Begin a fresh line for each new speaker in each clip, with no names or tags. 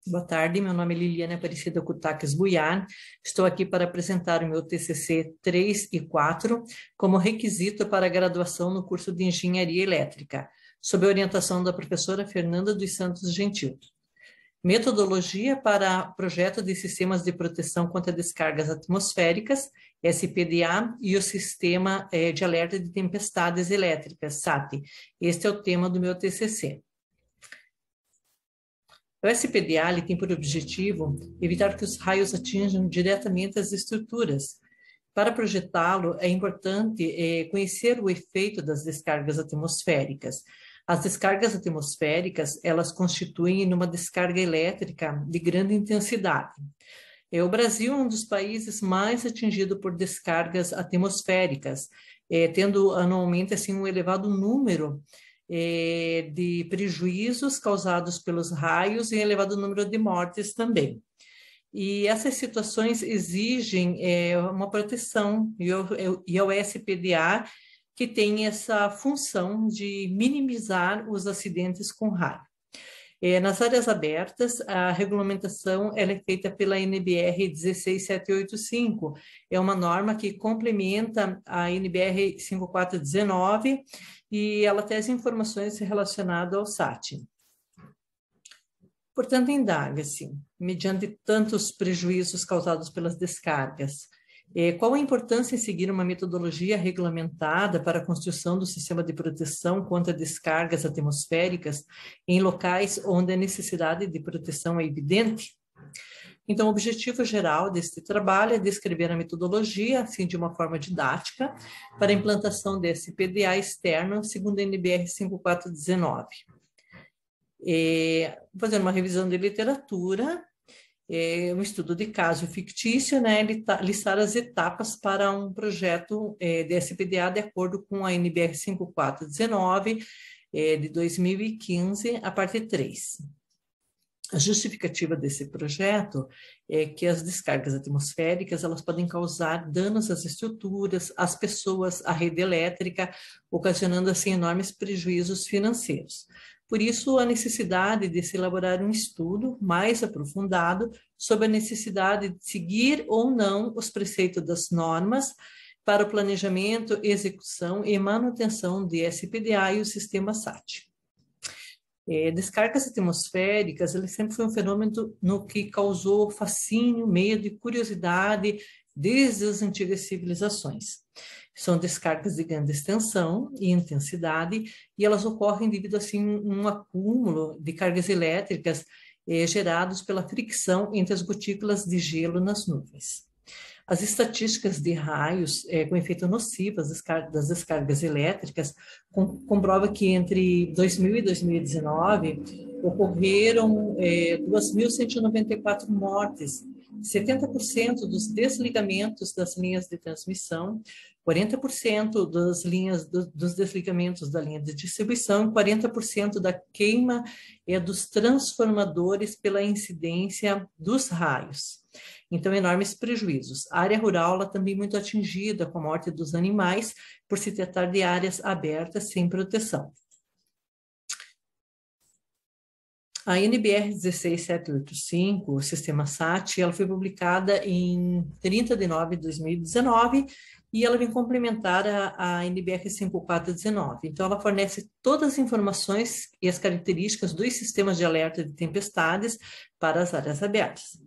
Boa tarde, meu nome é Liliane Aparecida Kutaques Buiar. Estou aqui para apresentar o meu TCC 3 e 4 como requisito para a graduação no curso de Engenharia Elétrica, sob a orientação da professora Fernanda dos Santos Gentil. Metodologia para projeto de sistemas de proteção contra descargas atmosféricas, SPDA, e o sistema de alerta de tempestades elétricas, SAT. Este é o tema do meu TCC. O SPDA ele tem por objetivo evitar que os raios atinjam diretamente as estruturas. Para projetá-lo, é importante conhecer o efeito das descargas atmosféricas. As descargas atmosféricas, elas constituem uma descarga elétrica de grande intensidade. O Brasil é um dos países mais atingido por descargas atmosféricas, tendo anualmente assim, um elevado número de prejuízos causados pelos raios e elevado número de mortes também. E essas situações exigem uma proteção, e é o SPDA que tem essa função de minimizar os acidentes com raio. Nas áreas abertas, a regulamentação ela é feita pela NBR 16785, é uma norma que complementa a NBR 5419 e ela traz informações relacionadas ao SAT. Portanto, indaga-se, mediante tantos prejuízos causados pelas descargas, qual a importância em seguir uma metodologia regulamentada para a construção do sistema de proteção contra descargas atmosféricas em locais onde a necessidade de proteção é evidente? Então, o objetivo geral deste trabalho é descrever a metodologia, assim, de uma forma didática, para a implantação desse PDA externo, segundo a NBR 5419. Fazendo uma revisão de literatura, um estudo de caso fictício, né, listar as etapas para um projeto de SPDA de acordo com a NBR 5419 de 2015, a parte 3. A justificativa desse projeto é que as descargas atmosféricas elas podem causar danos às estruturas, às pessoas, à rede elétrica, ocasionando assim enormes prejuízos financeiros. Por isso, a necessidade de se elaborar um estudo mais aprofundado sobre a necessidade de seguir ou não os preceitos das normas para o planejamento, execução e manutenção de SPDA e o sistema SAT. Descargas atmosféricas, ele sempre foi um fenômeno no que causou fascínio, medo e curiosidade desde as antigas civilizações. São descargas de grande extensão e intensidade, e elas ocorrem devido assim, um acúmulo de cargas elétricas gerados pela fricção entre as gotículas de gelo nas nuvens. As estatísticas de raios com efeito nocivo das descargas elétricas comprova que entre 2000 e 2019 ocorreram 2.194 mortes, 70% dos desligamentos das linhas de transmissão, 40% dos desligamentos da linha de distribuição e 40% da queima dos transformadores pela incidência dos raios. Então, enormes prejuízos. A área rural ela também muito atingida com a morte dos animais, por se tratar de áreas abertas sem proteção. A NBR 16785, o sistema SAT, ela foi publicada em 30 de nove de 2019 e ela vem complementar a NBR 5419. Então, ela fornece todas as informações e as características dos sistemas de alerta de tempestades para as áreas abertas.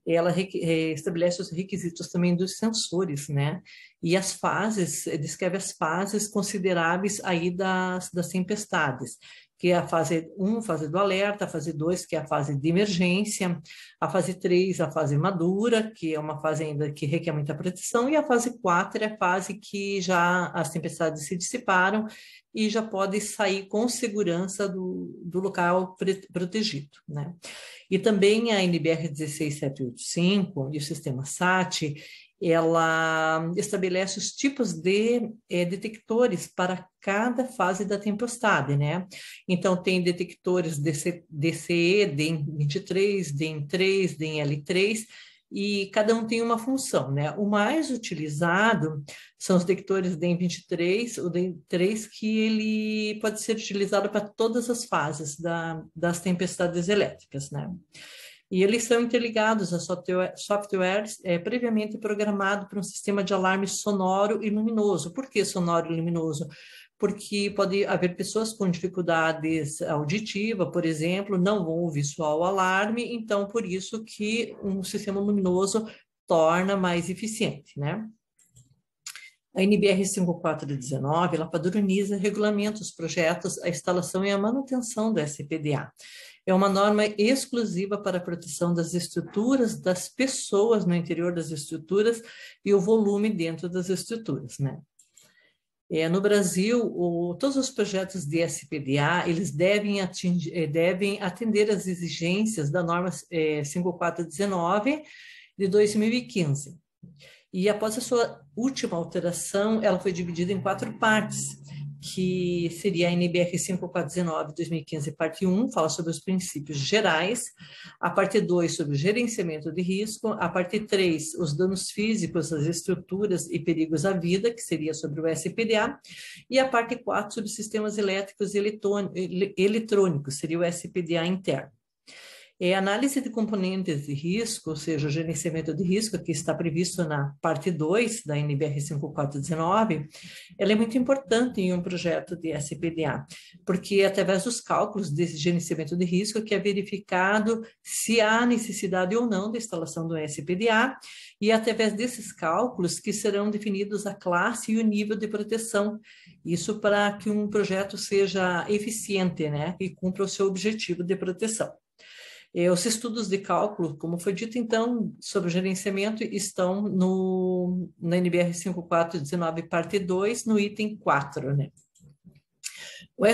Ela estabelece os requisitos também dos sensores, né? E as fases, descreve as fases consideráveis aí das tempestades, que é a fase 1, fase do alerta, a fase 2, que é a fase de emergência, a fase 3, a fase madura, que é uma fase ainda que requer muita proteção, e a fase 4 é a fase que já as tempestades se dissiparam e já pode sair com segurança do local protegido, né? E também a NBR 16785 e o sistema SAT, ela estabelece os tipos de detectores para cada fase da tempestade, né? Então, tem detectores DCE, DEM23, DEM3, DEML3, e cada um tem uma função, né? O mais utilizado são os detectores DEM-23, o DEM-3, que ele pode ser utilizado para todas as fases das tempestades elétricas, né? E eles são interligados a softwares previamente programado para um sistema de alarme sonoro e luminoso. Por que sonoro e luminoso? Porque pode haver pessoas com dificuldades auditiva, por exemplo, não vão ouvir só o alarme, então por isso que um sistema luminoso torna mais eficiente, né? A NBR 5419, ela padroniza, regulamenta os projetos, a instalação e a manutenção do SPDA. É uma norma exclusiva para a proteção das estruturas, das pessoas no interior das estruturas e o volume dentro das estruturas, né? No Brasil, todos os projetos de SPDA, eles devem atender às exigências da norma 5419 de 2015. E após a sua última alteração, ela foi dividida em 4 partes, que seria a NBR 5419-2015, parte 1, fala sobre os princípios gerais, a parte 2, sobre o gerenciamento de risco, a parte 3, os danos físicos às estruturas e perigos à vida, que seria sobre o SPDA, e a parte 4, sobre sistemas elétricos e eletrônicos, seria o SPDA interno. Análise de componentes de risco, ou seja, o gerenciamento de risco, que está previsto na parte 2 da NBR 5419, ela é muito importante em um projeto de SPDA, porque é através dos cálculos desse gerenciamento de risco que é verificado se há necessidade ou não da instalação do SPDA, e é através desses cálculos que serão definidos a classe e o nível de proteção, isso para que um projeto seja eficiente, né, e cumpra o seu objetivo de proteção. Os estudos de cálculo, como foi dito então, sobre o gerenciamento, estão na NBR 5419, parte 2, no item 4, né? O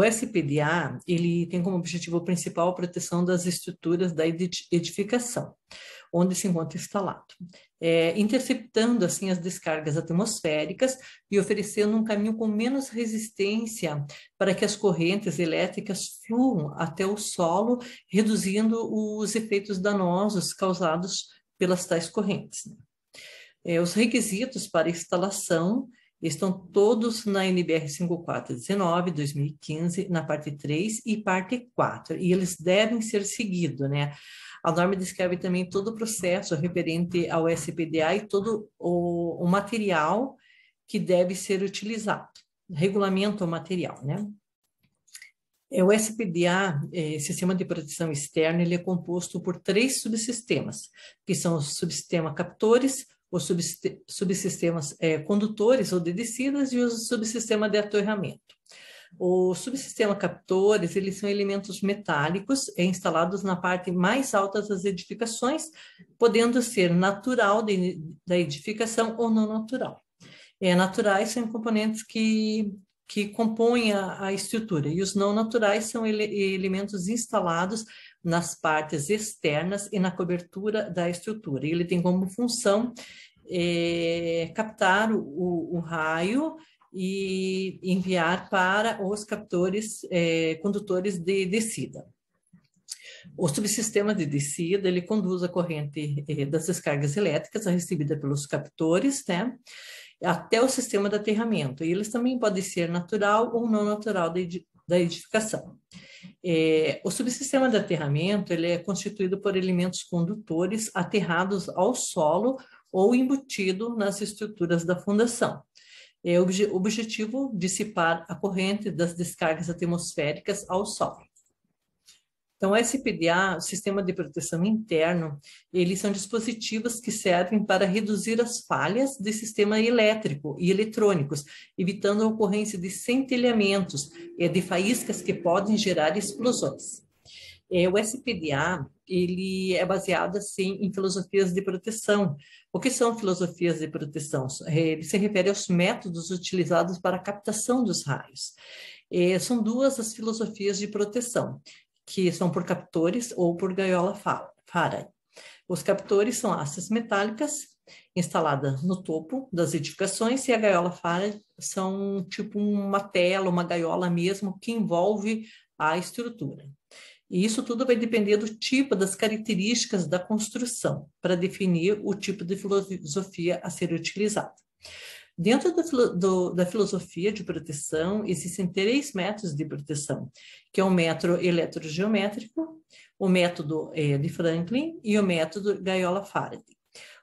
SPDA, ele tem como objetivo principal a proteção das estruturas da edificação, onde se encontra instalado, interceptando assim as descargas atmosféricas e oferecendo um caminho com menos resistência para que as correntes elétricas fluam até o solo, reduzindo os efeitos danosos causados pelas tais correntes. Os requisitos para instalação estão todos na NBR 5419, 2015, na parte 3 e parte 4, e eles devem ser seguidos, né? A norma descreve também todo o processo referente ao SPDA e todo o material que deve ser utilizado, regulamenta o material, né? O SPDA, Sistema de Proteção Externa, ele é composto por 3 subsistemas, que são os subsistemas captores, os subsistemas condutores ou de descidas e os subsistemas de aterramento. Os subsistemas captores, eles são elementos metálicos instalados na parte mais alta das edificações, podendo ser natural da edificação ou não natural. Naturais são componentes que compõem a estrutura, e os não naturais são elementos instalados nas partes externas e na cobertura da estrutura. Ele tem como função captar o raio e enviar para os captores condutores de descida. O subsistema de descida, ele conduz a corrente das descargas elétricas recebida pelos captores, né, até o sistema de aterramento. E eles também podem ser natural ou não natural da edificação. O subsistema de aterramento, ele é constituído por elementos condutores aterrados ao solo ou embutido nas estruturas da fundação. O objetivo dissipar a corrente das descargas atmosféricas ao solo. Então, o SPDA, o Sistema de Proteção Interno, eles são dispositivos que servem para reduzir as falhas do sistema elétrico e eletrônicos, evitando a ocorrência de centelhamentos, de faíscas que podem gerar explosões. O SPDA, ele é baseado, assim, em filosofias de proteção. O que são filosofias de proteção? Ele se refere aos métodos utilizados para a captação dos raios. São 2 as filosofias de proteção, que são por captores ou por gaiola Faraday. Os captores são hastes metálicas instaladas no topo das edificações, e a gaiola Faraday são tipo uma tela, uma gaiola mesmo, que envolve a estrutura. E isso tudo vai depender do tipo, das características da construção, para definir o tipo de filosofia a ser utilizada. Dentro da filosofia de proteção, existem 3 métodos de proteção, que é o método eletrogeométrico, o método de Franklin e o método Gaiola-Faraday.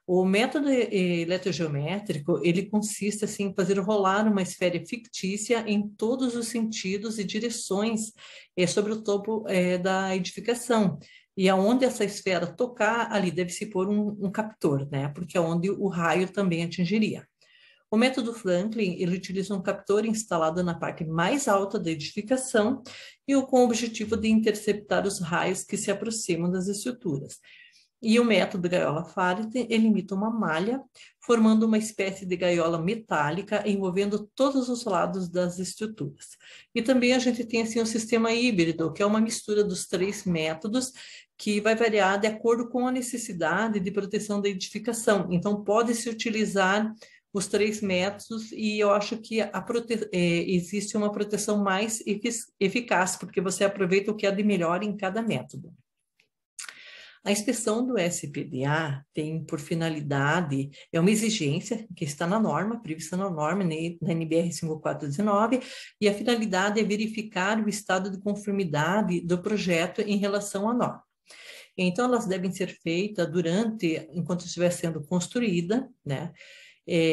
O método eletrogeométrico, ele consiste assim, em fazer rolar uma esfera fictícia em todos os sentidos e direções sobre o topo da edificação. E aonde essa esfera tocar, ali deve-se pôr um captor, né? Porque é onde o raio também atingiria. O método Franklin, ele utiliza um captor instalado na parte mais alta da edificação e com o objetivo de interceptar os raios que se aproximam das estruturas. E o método Gaiola-Faraday, ele imita uma malha, formando uma espécie de gaiola metálica envolvendo todos os lados das estruturas. E também a gente tem assim um sistema híbrido, que é uma mistura dos 3 métodos, que vai variar de acordo com a necessidade de proteção da edificação. Então, pode-se utilizar os 3 métodos, e eu acho que existe uma proteção mais eficaz, porque você aproveita o que há de melhor em cada método. A inspeção do SPDA tem por finalidade, é uma exigência que está na norma, prevista na norma, na NBR 5419, e a finalidade é verificar o estado de conformidade do projeto em relação à norma. Então, elas devem ser feitas enquanto estiver sendo construída, né?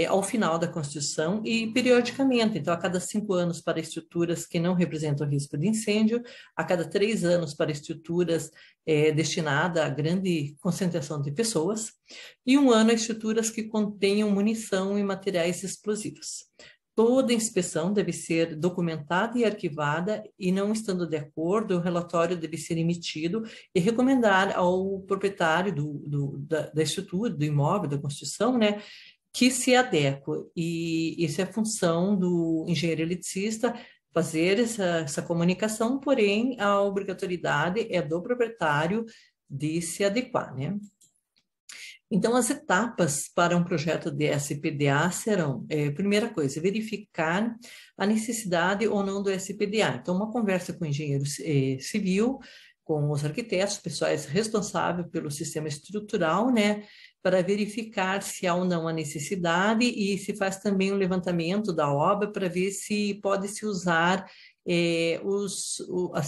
Ao final da construção e periodicamente, então a cada 5 anos para estruturas que não representam risco de incêndio, a cada 3 anos para estruturas destinadas a grande concentração de pessoas, e 1 ano a estruturas que contenham munição e materiais explosivos. Toda inspeção deve ser documentada e arquivada, e não estando de acordo, o relatório deve ser emitido e recomendar ao proprietário da estrutura, do imóvel, da construção, né, que se adequa, e isso é função do engenheiro eletricista fazer essa comunicação, porém a obrigatoriedade é do proprietário de se adequar, né? Então, as etapas para um projeto de SPDA serão, primeira coisa, verificar a necessidade ou não do SPDA. Então, uma conversa com o engenheiro civil, com os arquitetos, pessoais responsáveis pelo sistema estrutural, né, para verificar se há ou não a necessidade, e se faz também um levantamento da obra para ver se pode-se usar a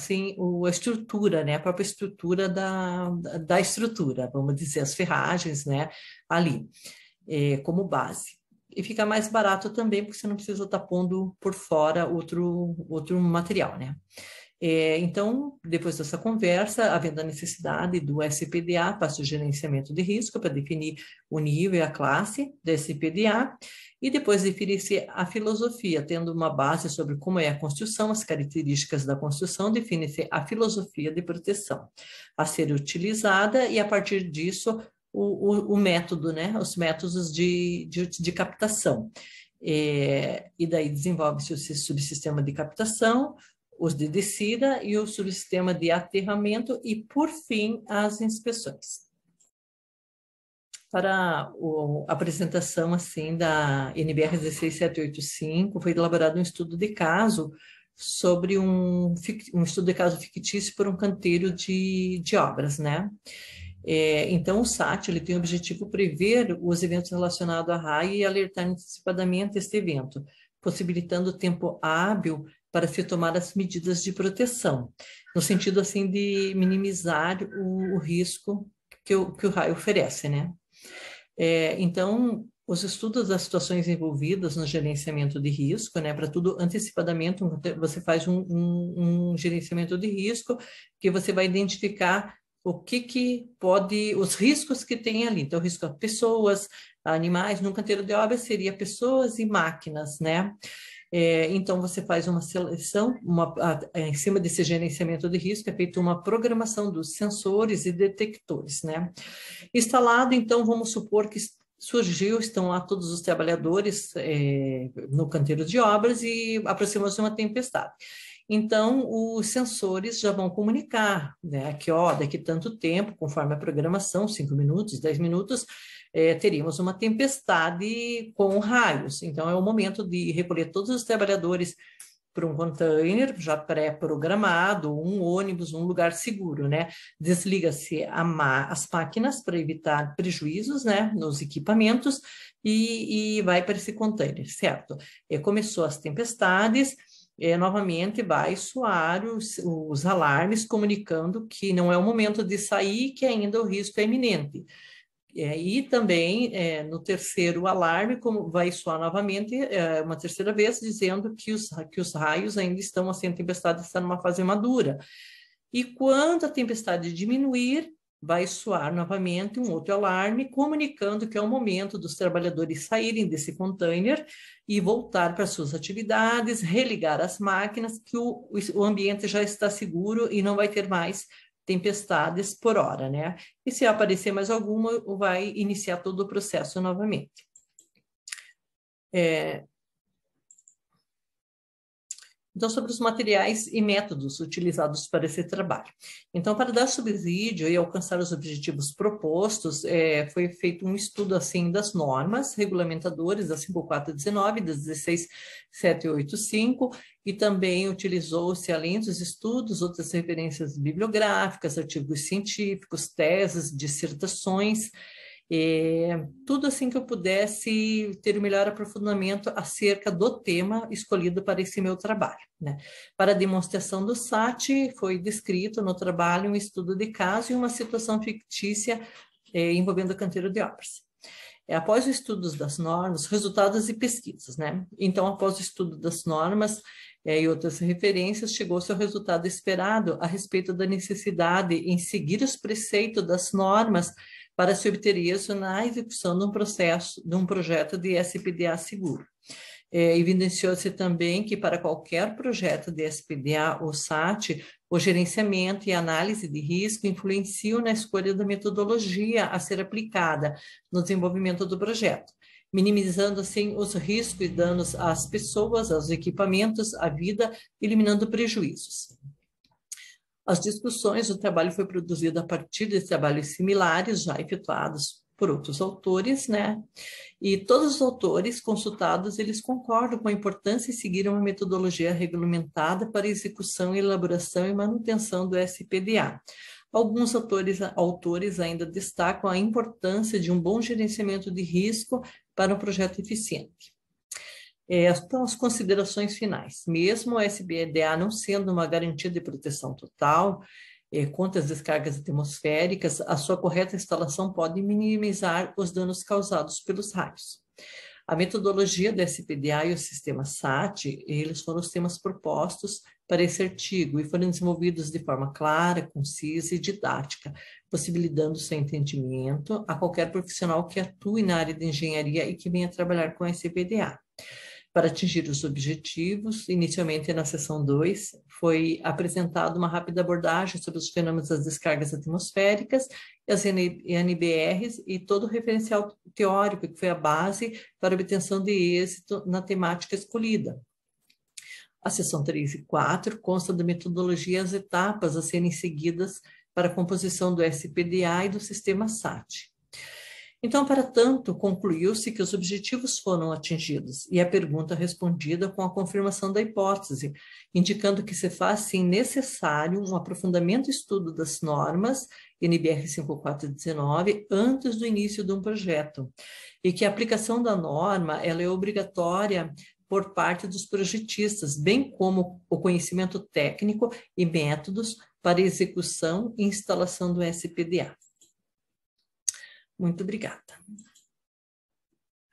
estrutura, né, a própria estrutura da estrutura, vamos dizer, as ferragens, né, ali, como base. E fica mais barato também, porque você não precisa estar pondo por fora outro material, né. Então, depois dessa conversa, havendo a necessidade do SPDA, passa o gerenciamento de risco para definir o nível e a classe do SPDA, e depois definir-se a filosofia, tendo uma base sobre como é a construção, as características da construção, define-se a filosofia de proteção a ser utilizada, e a partir disso, o método, né, os métodos de captação. E daí desenvolve-se o subsistema de captação, os de descida e o subsistema de aterramento, e, por fim, as inspeções. Para a apresentação assim, da NBR 16785, foi elaborado um estudo de caso sobre um estudo de caso fictício por um canteiro de obras, né? Então, o SAT ele tem o objetivo de prever os eventos relacionados à raia e alertar antecipadamente este evento, possibilitando tempo hábil para se tomar as medidas de proteção, no sentido assim de minimizar o risco que o raio oferece, né? Então, os estudos das situações envolvidas no gerenciamento de risco, né, para tudo antecipadamente, você faz um gerenciamento de risco, que você vai identificar o que pode, os riscos que tem ali. Então, risco a pessoas, a animais, num canteiro de obra seria pessoas e máquinas, né? Então, você faz uma seleção, em cima desse gerenciamento de risco, é feita uma programação dos sensores e detectores, né? Instalado, então, vamos supor que estão lá todos os trabalhadores no canteiro de obras e aproximou-se uma tempestade. Então, os sensores já vão comunicar, né, que daqui tanto tempo, conforme a programação, 5 minutos, 10 minutos, teríamos uma tempestade com raios. Então, é o momento de recolher todos os trabalhadores para um container já pré-programado, um ônibus, um lugar seguro, né? Desliga-se as máquinas para evitar prejuízos, né, nos equipamentos e vai para esse container, certo? Começou as tempestades, novamente vai soar os alarmes comunicando que não é o momento de sair, que ainda o risco é iminente. E também, no terceiro alarme, como vai soar novamente, uma terceira vez, dizendo que os raios ainda estão, assim, a tempestade está numa fase madura. E quando a tempestade diminuir, vai soar novamente um outro alarme, comunicando que é o momento dos trabalhadores saírem desse container e voltar para suas atividades, religar as máquinas, que o ambiente já está seguro e não vai ter mais tempestades por hora, né? E se aparecer mais alguma, vai iniciar todo o processo novamente. Então, sobre os materiais e métodos utilizados para esse trabalho. Então, para dar subsídio e alcançar os objetivos propostos, foi feito um estudo, assim, das normas regulamentadoras da 5419, da 16785, e também utilizou-se, além dos estudos, outras referências bibliográficas, artigos científicos, teses, dissertações, tudo assim que eu pudesse ter o melhor aprofundamento acerca do tema escolhido para esse meu trabalho, né? Para a demonstração do SAT, foi descrito no trabalho um estudo de caso e uma situação fictícia envolvendo o canteiro de obras. Após o estudo das normas, resultados e pesquisas, né? Então, após o estudo das normas e outras referências, chegou-se ao resultado esperado a respeito da necessidade em seguir os preceitos das normas para se obter isso na execução de um projeto de SPDA seguro. Evidenciou-se também que para qualquer projeto de SPDA ou SAT, o gerenciamento e análise de risco influenciam na escolha da metodologia a ser aplicada no desenvolvimento do projeto, minimizando assim os riscos e danos às pessoas, aos equipamentos, à vida, eliminando prejuízos. As discussões, o trabalho foi produzido a partir de trabalhos similares já efetuados por outros autores, né? E todos os autores consultados, eles concordam com a importância de seguir uma metodologia regulamentada para execução, elaboração e manutenção do SPDA. Alguns autores ainda destacam a importância de um bom gerenciamento de risco para um projeto eficiente. Então, as considerações finais. Mesmo o SPDA não sendo uma garantia de proteção total contra as descargas atmosféricas, a sua correta instalação pode minimizar os danos causados pelos raios. A metodologia do SPDA e o sistema SAT, eles foram os temas propostos para esse artigo e foram desenvolvidos de forma clara, concisa e didática, possibilitando seu entendimento a qualquer profissional que atue na área de engenharia e que venha trabalhar com SPDA. Para atingir os objetivos, inicialmente na seção 2, foi apresentada uma rápida abordagem sobre os fenômenos das descargas atmosféricas, as NBRs e todo o referencial teórico que foi a base para a obtenção de êxito na temática escolhida. A seção 3 e 4 consta da metodologia e as etapas a serem seguidas para a composição do SPDA e do sistema SAT. Então, para tanto, concluiu-se que os objetivos foram atingidos e a pergunta respondida com a confirmação da hipótese, indicando que se faz, sim, necessário um aprofundamento e estudo das normas NBR 5419 antes do início de um projeto, e que a aplicação da norma ela é obrigatória por parte dos projetistas, bem como o conhecimento técnico e métodos para execução e instalação do SPDA. Muito obrigada.